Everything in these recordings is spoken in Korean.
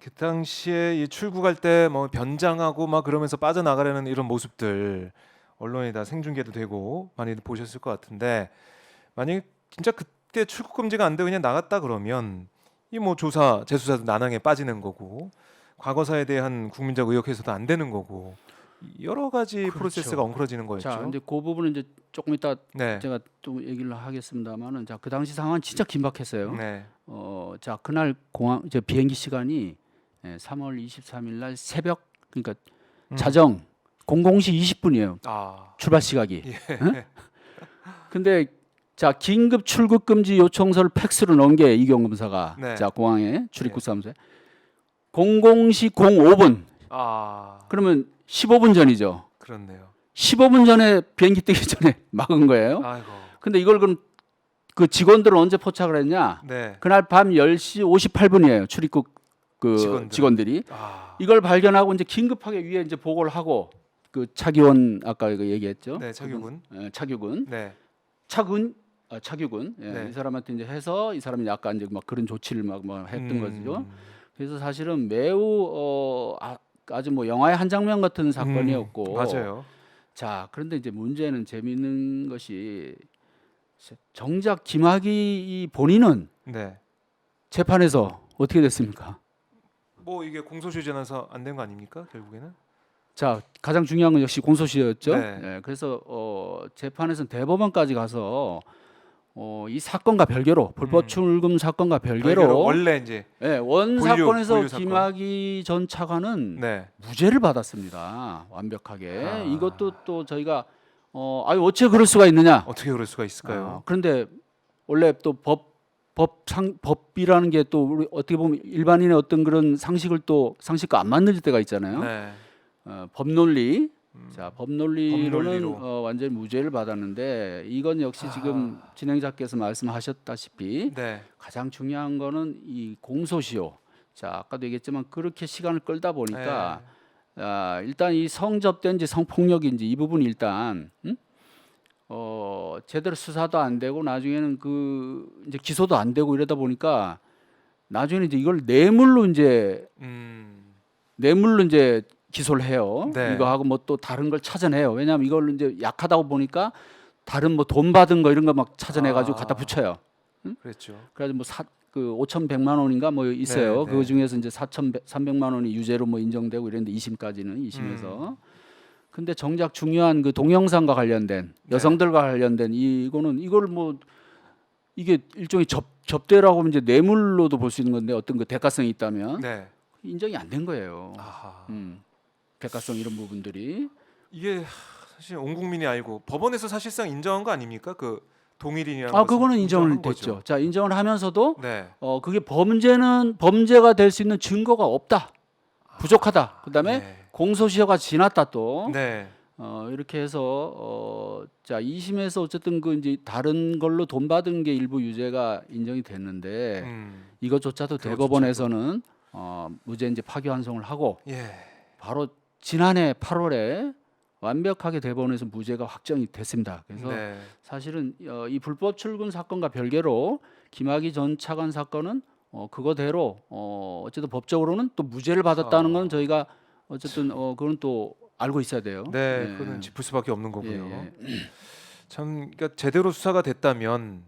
그 당시에 이 출국할 때 뭐 변장하고 막 그러면서 빠져나가려는 이런 모습들 언론에 다 생중계도 되고 많이들 보셨을 것 같은데, 만약에 진짜 그때 출국 금지가 안 되고 그냥 나갔다 그러면 이 뭐 조사 재수사도 난항에 빠지는 거고, 과거사에 대한 국민적 의혹 해소도 안 되는 거고, 여러 가지 그렇죠. 프로세스가 엉클어지는 거였죠. 자, 근데 그 부분은 이제 조금 이따 네. 제가 또 얘기를 하겠습니다만은, 자, 그 당시 상황은 진짜 긴박했어요. 네. 자, 그날 공항 이제 비행기 시간이 3월 23일 날 새벽, 그러니까 자정 00시 20분이에요. 아. 출발 시각이. 예. 응? 근데 자, 긴급 출국 금지 요청서를 팩스로 넣은 게 이경 검사가 네. 자, 공항에 출입국 사무소에 00시 05분. 아. 그러면 15분 전이죠. 그렇네요. 15분 전에 비행기 뜨기 전에 막은 거예요. 아이고. 근데 이걸 그럼 그 직원들은 언제 포착을 했냐? 네. 그날 밤 10시 58분이에요. 출입국 그 직원들. 직원들이 아. 이걸 발견하고 이제 긴급하게 위에 이제 보고를 하고, 그 차기원 아까 이거 얘기했죠. 네, 차규군. 차규군. 네. 차규군. 예, 네. 이 사람한테 이제 해서 이 사람이 약간 이제 막 그런 조치를 막 했던 거죠. 그래서 사실은 매우 아주 뭐 영화의 한 장면 같은 사건이었고. 맞아요. 자, 그런데 이제 문제는 재미있는 것이 정작 김학의 이 본인은 네. 재판에서 어떻게 됐습니까? 뭐 이게 공소시효 지나서 안 된 거 아닙니까? 결국에는. 자, 가장 중요한 건 역시 공소시효였죠. 네. 예, 그래서 재판에서는 대법원까지 가서 이 사건과 별개로 불법 출금 사건과 별개로 원래 이제 원 분류 사건에서 사건. 김학의 전 차관은 네. 무죄를 받았습니다. 완벽하게. 아. 이것도 또 저희가 어째 그럴 수가 있느냐? 어떻게 그럴 수가 있을까요? 그런데 원래 또 법이라는 게 또 우리 어떻게 보면 일반인의 어떤 그런 상식과 안 맞는 때가 있잖아요. 네. 법논리. 자, 법논리로는 법논리로. 완전히 무죄를 받았는데, 이건 역시 지금 진행자께서 말씀하셨다시피 네. 가장 중요한 거는 이 공소시효. 자, 아까도 얘기했지만 그렇게 시간을 끌다 보니까 일단 이 성접대인지 성폭력인지 이 부분 일단 제대로 수사도 안 되고 나중에는 그 이제 기소도 안 되고 이러다 보니까 나중에는 이제 이걸 뇌물로 이제 기소를 해요. 네. 이거 하고 뭐 또 다른 걸 찾아내요. 왜냐하면 이걸 이제 약하다고 보니까 다른 뭐 돈 받은 거 이런 거 막 찾아내가지고 갖다 붙여요. 그랬죠. 그래서 뭐 5,100만 원인가 뭐 있어요. 네, 그 네. 중에서 이제 4,300만 원이 유죄로 뭐 인정되고 이랬는데 2심까지는 2심에서. 근데 정작 중요한 그 동영상과 관련된 여성들과 관련된 이거를 뭐 이게 일종의 접대라고 하면 이제 뇌물로도 볼 수 있는 건데 어떤 그 대가성이 있다면 네. 인정이 안 된 거예요. 아하. 대가성 이런 부분들이. 이게 사실 온 국민이 알고 법원에서 사실상 인정한 거 아닙니까? 그 동일인이라는 것은 그거는 인정을 인정한 거죠. 됐죠. 자, 인정을 하면서도 네. 그게 범죄가 될 수 있는 증거가 없다. 부족하다. 그다음에 네. 공소시효가 지났다 또. 네. 이렇게 해서 자, 2심에서 어쨌든 그 이제 다른 걸로 돈 받은 게 일부 유죄가 인정이 됐는데 이것조차도 대법원에서는 무죄 이제 파기환송을 하고 예. 바로 지난해 8월에 완벽하게 대법원에서 무죄가 확정이 됐습니다. 그래서 네. 사실은 이 불법 출금 사건과 별개로 김학의 전 차관 사건은 그거대로 어쨌든 법적으로는 또 무죄를 받았다는 건 저희가 어쨌든 그건 또 알고 있어야 돼요. 네. 그거는 짚을 수밖에 없는 거고요. 예. 참, 그러니까 제대로 수사가 됐다면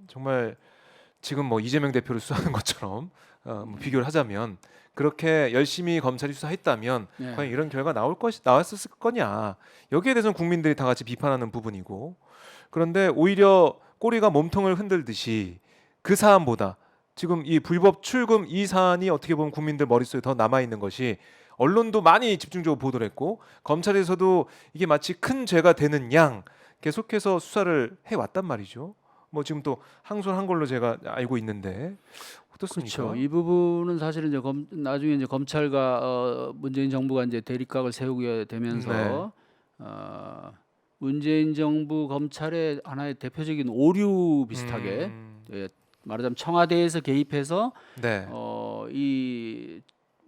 정말 지금 뭐 이재명 대표를 수사하는 것처럼 뭐 비교를 하자면 그렇게 열심히 검찰이 수사했다면 예. 과연 이런 결과 나왔었을 거냐, 여기에 대해서는 국민들이 다 같이 비판하는 부분이고, 그런데 오히려 꼬리가 몸통을 흔들듯이 그 사안보다 지금 이 불법 출금 이 사안이 어떻게 보면 국민들 머릿속에 더 남아 있는 것이, 언론도 많이 집중적으로 보도를 했고 검찰에서도 이게 마치 큰 죄가 되는 양 계속해서 수사를 해왔단 말이죠. 뭐 지금 또 항소한 걸로 제가 알고 있는데 어떻습니까? 그렇죠. 이 부분은 사실은 이제 나중에 이제 검찰과 문재인 정부가 이제 대립각을 세우게 되면서 문재인 정부 검찰의 하나의 대표적인 오류 비슷하게 말하자면 청와대에서 개입해서 네. 이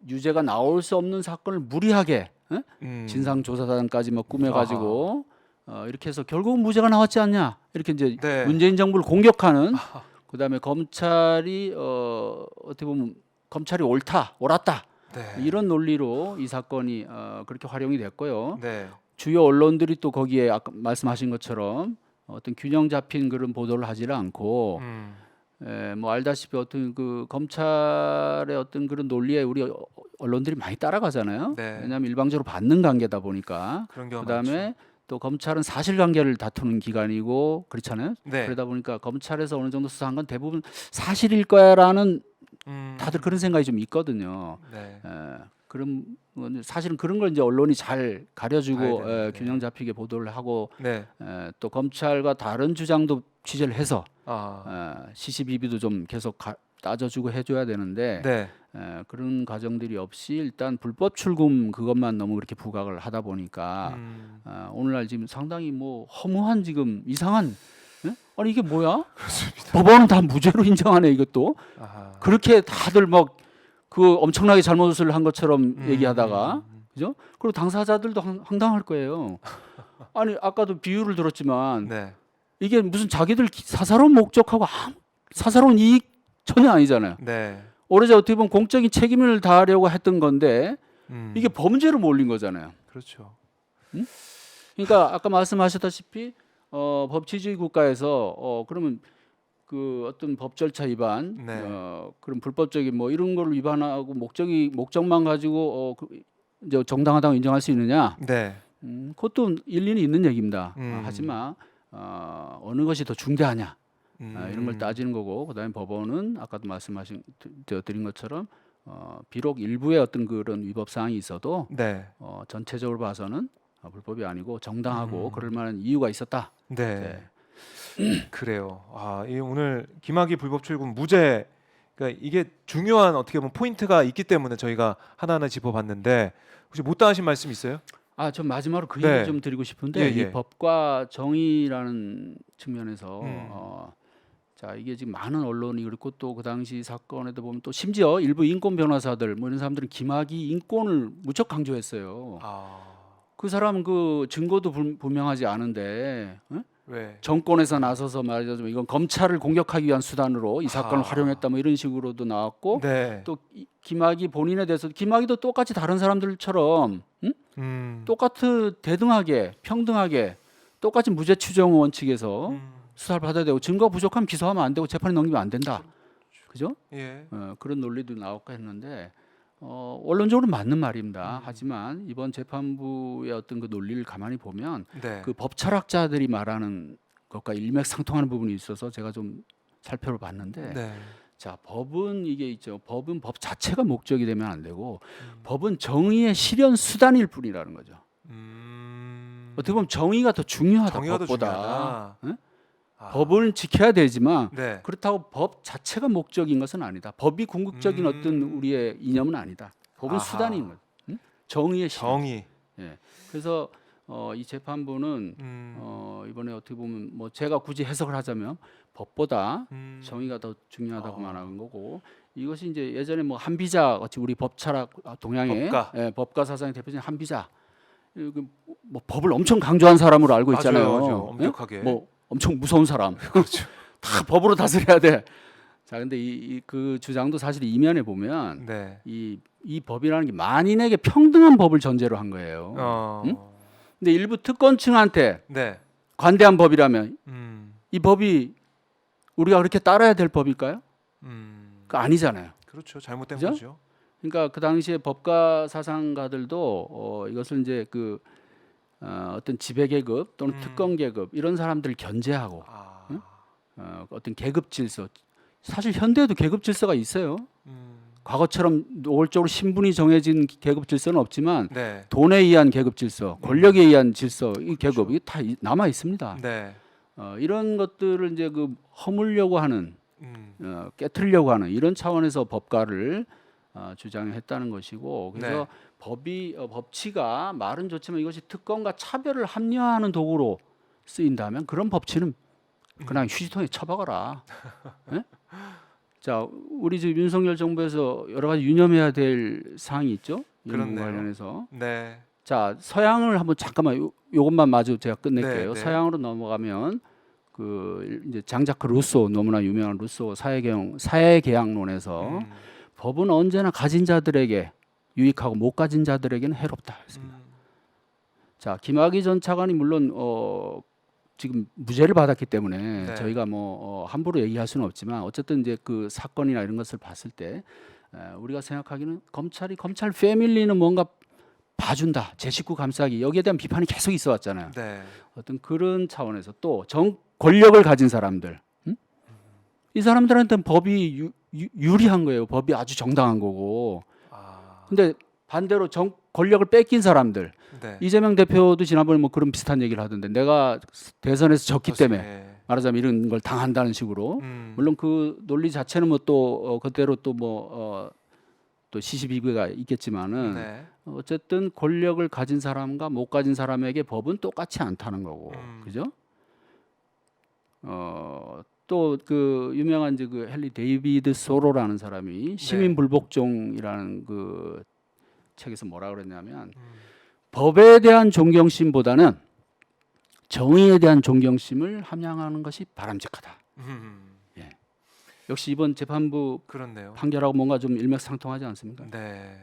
유죄가 나올 수 없는 사건을 무리하게 진상조사단까지 뭐 꾸며가지고 이렇게 해서 결국은 무죄가 나왔지 않냐, 이렇게 이제 네. 문재인 정부를 공격하는. 그다음에 검찰이 어떻게 보면 검찰이 옳았다 네. 이런 논리로 이 사건이 그렇게 활용이 됐고요. 네. 주요 언론들이 또 거기에 아까 말씀하신 것처럼 어떤 균형 잡힌 그런 보도를 하지를 않고 뭐 알다시피 어떤 그 검찰의 어떤 그런 논리에 우리 언론들이 많이 따라가잖아요. 네. 왜냐하면 일방적으로 받는 관계다 보니까. 그런 경우 그다음에 많죠. 또 검찰은 사실관계를 다투는 기관이고 그렇잖아요. 네. 그러다 보니까 검찰에서 어느 정도 수사한 건 대부분 사실일 거야라는 다들 그런 생각이 좀 있거든요. 네. 그런 사실은 그런 걸 이제 언론이 잘 가려주고 봐야 되는데. 균형 잡히게 보도를 하고 네. 또 검찰과 다른 주장도 취재를 해서 시시비비도 좀 계속 따져주고 해줘야 되는데 네. 그런 과정들이 없이 일단 불법 출금 그것만 너무 그렇게 부각을 하다 보니까 오늘날 지금 상당히 뭐 허무한 지금 이상한 아니 이게 뭐야? 그렇습니다. 법원은 다 무죄로 인정하네 이것도 아하. 그렇게 다들 막 그 엄청나게 잘못을 한 것처럼 얘기하다가 그죠? 그리고 당사자들도 황당할 거예요. 아니 아까도 비유를 들었지만 네. 이게 무슨 자기들 사사로운 목적하고 사사로운 이익 전혀 아니잖아요. 네. 오로지 어떻게 보면 공적인 책임을 다하려고 했던 건데 이게 범죄로 몰린 거잖아요. 그렇죠. 그러니까 아까 말씀하셨다시피 법치주의 국가에서 그러면 그 어떤 법 절차 위반, 네. 그런 불법적인 뭐 이런 걸 위반하고 목적만 가지고 이제 정당하다고 인정할 수 있느냐? 네. 그것도 일리는 있는 얘기입니다. 음. 하지만 어느 것이 더 중대하냐? 이런 걸 음. 따지는 거고 그다음에 법원은 아까도 드린 것처럼 비록 일부의 어떤 그런 위법 사항이 있어도 네. 전체적으로 봐서는 불법이 아니고 정당하고 그럴 만한 이유가 있었다. 네. 그래요. 이 오늘 김학의 불법 출금 무죄. 그러니까 이게 중요한 어떻게 보면 포인트가 있기 때문에 저희가 하나하나 짚어봤는데 혹시 못다 하신 말씀 있어요? 전 마지막으로 그 네. 얘기 좀 드리고 싶은데 예, 예. 이 법과 정의라는 측면에서 자 이게 지금 많은 언론이 그렇고 또 그 당시 사건에도 보면 또 심지어 일부 인권 변호사들 뭐 이런 사람들은 김학의 인권을 무척 강조했어요. 그 사람은 그 증거도 불명하지 않은데 왜? 정권에서 나서서 말하자면 이건 검찰을 공격하기 위한 수단으로 이 사건을 활용했다 뭐 이런 식으로도 나왔고 네. 또 김학의 본인에 대해서 김학의도 똑같이 다른 사람들처럼 똑같은 대등하게 평등하게 똑같이 무죄 추정 원칙에서 수사를 받아야 되고 증거 부족하면 기소하면 안 되고 재판에 넘기면 안 된다. 그죠? 예. 그런 논리도 나올까 했는데 원론적으로 맞는 말입니다. 하지만 이번 재판부의 어떤 그 논리를 가만히 보면 네. 그 법 철학자들이 말하는 것과 일맥상통하는 부분이 있어서 제가 좀 살펴를 봤는데 네. 자 법은 이게 있죠. 법은 법 자체가 목적이 되면 안 되고 법은 정의의 실현 수단일 뿐이라는 거죠. 어떻게 보면 정의가 더 중요하다. 정의가 더 법보다. 중요하다. 응? 법을 지켜야 되지만 네. 그렇다고 법 자체가 목적인 것은 아니다. 법이 궁극적인 어떤 우리의 이념은 아니다. 법은 아하. 수단인 거죠. 응? 정의의 실현. 정의. 예. 그래서 이 재판부는 이번에 어떻게 보면 뭐 제가 굳이 해석을 하자면 법보다 정의가 더 중요하다고 말하는 거고 이것이 이제 예전에 뭐 한비자 같이 우리 법 철학 동양의 법가 사상의 대표적인 한비자 뭐 법을 엄청 강조한 사람으로 알고 있잖아요. 맞아요. 엄격하게. 뭐 엄청 무서운 사람. 그렇죠. 다 법으로 다스려야 돼. 자, 근데 그 주장도 사실 이면에 보면 네. 이 법이라는 게 만인에게 평등한 법을 전제로 한 거예요. 응? 근데 일부 특권층한테 네. 관대한 법이라면 이 법이 우리가 그렇게 따라야 될 법일까요? 그 아니잖아요. 그렇죠. 잘못된 그죠? 거죠. 그러니까 그 당시에 법가 사상가들도 이것을 이제 어떤 지배 계급 또는 특권 계급 이런 사람들을 견제하고 어떤 계급 질서 사실 현대에도 계급 질서가 있어요. 과거처럼 노골적으로 신분이 정해진 계급 질서는 없지만 네. 돈에 의한 계급 질서, 권력에 의한 질서, 이 계급 이게 다 남아 있습니다. 네. 이런 것들을 이제 허물려고 하는, 깨트리려고 하는 이런 차원에서 법가를 주장했다는 것이고, 그래서 네. 법치가 말은 좋지만 이것이 특권과 차별을 합리화하는 도구로 쓰인다면 그런 법치는 그냥 휴지통에 처박아라. 네? 자, 우리 지금 윤석열 정부에서 여러 가지 유념해야 될 사항이 있죠. 이런 부분 관련해서. 네. 자, 서양을 한번 잠깐만 요것만 마저 제가 끝낼게요. 네. 서양으로 넘어가면 이제 장자크 루소 너무나 유명한 루소 사회계약론에서 법은 언제나 가진 자들에게 유익하고 못 가진 자들에게는 해롭다 했습니다. 자, 김학의 전 차관이 물론 지금 무죄를 받았기 때문에 네. 저희가 뭐 함부로 얘기할 수는 없지만 어쨌든 이제 그 사건이나 이런 것을 봤을 때 우리가 생각하기는 검찰 패밀리는 뭔가 봐준다, 제 식구 감싸기 여기에 대한 비판이 계속 있어왔잖아요. 네. 어떤 그런 차원에서 또 권력을 가진 사람들, 이 사람들한테는 법이 유리한 거예요. 법이 아주 정당한 거고. 아, 근데 반대로 권력을 뺏긴 사람들, 네. 이재명 대표도 지난번에 뭐 그런 비슷한 얘기를 하던데 내가 대선에서 졌기 때문에 네. 말하자면 이런 걸 당한다는 식으로. 물론 그 논리 자체는 뭐 또 그대로 또 뭐 또 시시비비가 있겠지만은 네. 어쨌든 권력을 가진 사람과 못 가진 사람에게 법은 똑같이 않다는 거고, 그죠? 또 그 유명한 이제 그 헨리 데이비드 소로라는 사람이 시민 불복종이라는 그 책에서 뭐라 그랬냐면 법에 대한 존경심보다는 정의에 대한 존경심을 함양하는 것이 바람직하다. 예. 역시 이번 재판부 그렇네요. 판결하고 뭔가 좀 일맥상통하지 않습니까? 네.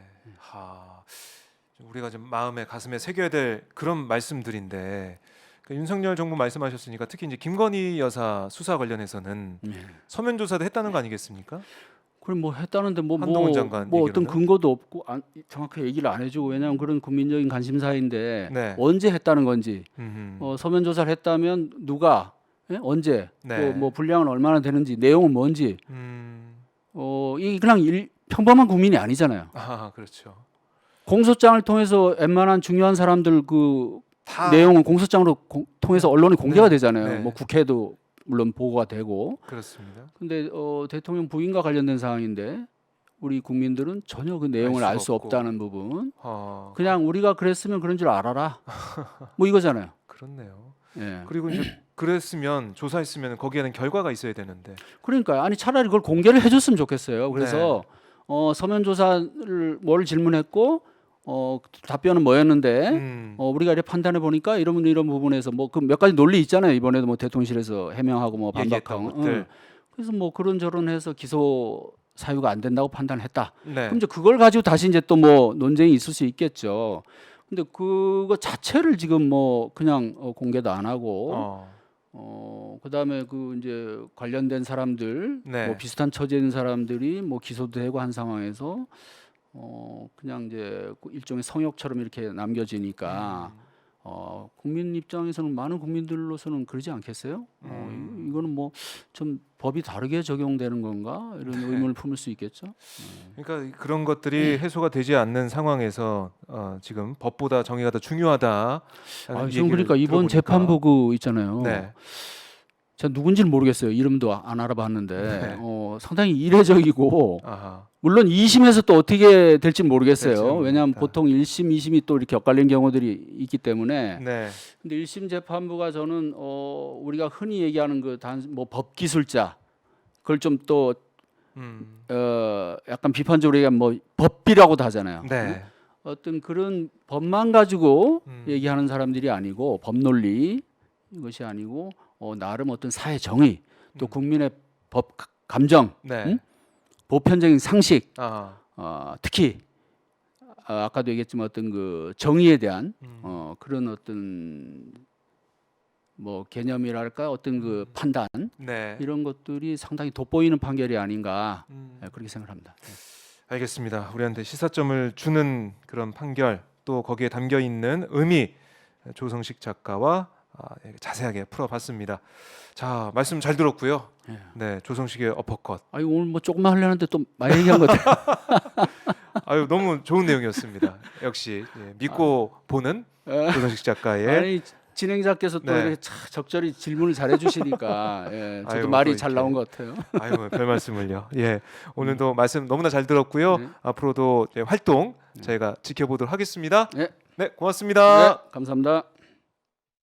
우리가 좀 마음에 가슴에 새겨야 될 그런 말씀들인데 그 윤석열 정부 말씀하셨으니까 특히 이제 김건희 여사 수사 관련해서는 서면 조사도 했다는 거 아니겠습니까? 그럼 뭐 했다는데 한동훈 장관 뭐 어떤 얘기로는? 근거도 없고 정확하게 얘기를 안 해주고 왜냐하면 그런 국민적인 관심사인데 네. 언제 했다는 건지 음흠. 서면 조사를 했다면 누가 언제 네. 또 뭐 분량은 얼마나 되는지 내용은 뭔지 이 그냥 평범한 국민이 아니잖아요. 아, 그렇죠. 공소장을 통해서 웬만한 중요한 사람들 그 다 내용은 공소장으로 통해서 언론에 공개가 네. 되잖아요. 네. 뭐 국회도 물론 보고가 되고. 그렇습니다. 근데 대통령 부인과 관련된 사항인데 우리 국민들은 전혀 그 내용을 알 수 수 없고. 없다는 부분. 어, 그냥 우리가 그랬으면 그런 줄 알아라. 뭐 이거잖아요. 그렇네요. 예. 그리고 이제 그랬으면 조사했으면 거기에는 결과가 있어야 되는데. 그러니까 아니 차라리 그걸 공개를 해줬으면 좋겠어요. 그래서 네. 서면 조사를 뭘 질문했고 답변은 뭐였는데 우리가 이렇게 판단해 보니까 이런 부분에서 뭐 그 몇 가지 논리 있잖아요. 이번에도 뭐 대통령실에서 해명하고 뭐 얘기했던 반박하고. 것들. 그래서 뭐 그런저런 해서 기소 사유가 안 된다고 판단했다. 네. 그럼 이제 그걸 가지고 다시 이제 또 뭐 논쟁이 있을 수 있겠죠. 근데 그거 자체를 지금 뭐 그냥 공개도 안 하고 그다음에 그 이제 관련된 사람들 네. 뭐 비슷한 처지에 있는 사람들이 뭐 기소도 되고 한 상황에서 그냥 이제 일종의 성역처럼 이렇게 남겨지니까 국민 입장에서는 많은 국민들로서는 그러지 않겠어요? 이거는 뭐 좀 법이 다르게 적용되는 건가 이런 의문을 품을 수 있겠죠. 그러니까 그런 것들이 해소가 되지 않는 상황에서 지금 법보다 정의가 더 중요하다. 지금 그러니까 이번 재판부 그 있잖아요. 네. 제가 누군지는 모르겠어요. 이름도 안 알아봤는데 네. 상당히 이례적이고 아하. 물론 2심에서 또 어떻게 될지 모르겠어요. 될지 왜냐하면 모르겠다. 보통 1심, 2심이 또 이렇게 엇갈린 경우들이 있기 때문에. 네. 근데 1심 재판부가 저는 우리가 흔히 얘기하는 그 뭐 법기술자 그걸 좀 또 약간 비판적으로 얘기하면 뭐 법비라고도 하잖아요. 네. 어떤 그런 법만 가지고 얘기하는 사람들이 아니고 법논리 이것이 아니고 나름 어떤 사회 정의 또 국민의 법 감정 네. 보편적인 상식 아. 특히 아까도 얘기했지만 어떤 그 정의에 대한 그런 어떤 뭐 개념이랄까 어떤 그 판단 네. 이런 것들이 상당히 돋보이는 판결이 아닌가 그렇게 생각합니다. 알겠습니다. 우리한테 시사점을 주는 그런 판결 또 거기에 담겨 있는 의미 조성식 작가와 자세하게 풀어봤습니다. 자, 말씀 잘 들었고요. 네, 조성식의 어퍼컷. 아유 오늘 뭐 조금만 하려는데 또 많이 얘기한 것 같아요. 아유 너무 좋은 내용이었습니다. 역시 믿고 보는 조성식 작가의 아니 진행자께서 또 네. 이렇게 적절히 질문을 잘 해주시니까 저도 아이고, 말이 또 잘 이렇게. 나온 것 같아요. 아유 별 말씀을요. 예, 오늘도 말씀 너무나 잘 들었고요. 네. 앞으로도 활동 저희가 지켜보도록 하겠습니다. 네. 네, 고맙습니다. 네, 감사합니다.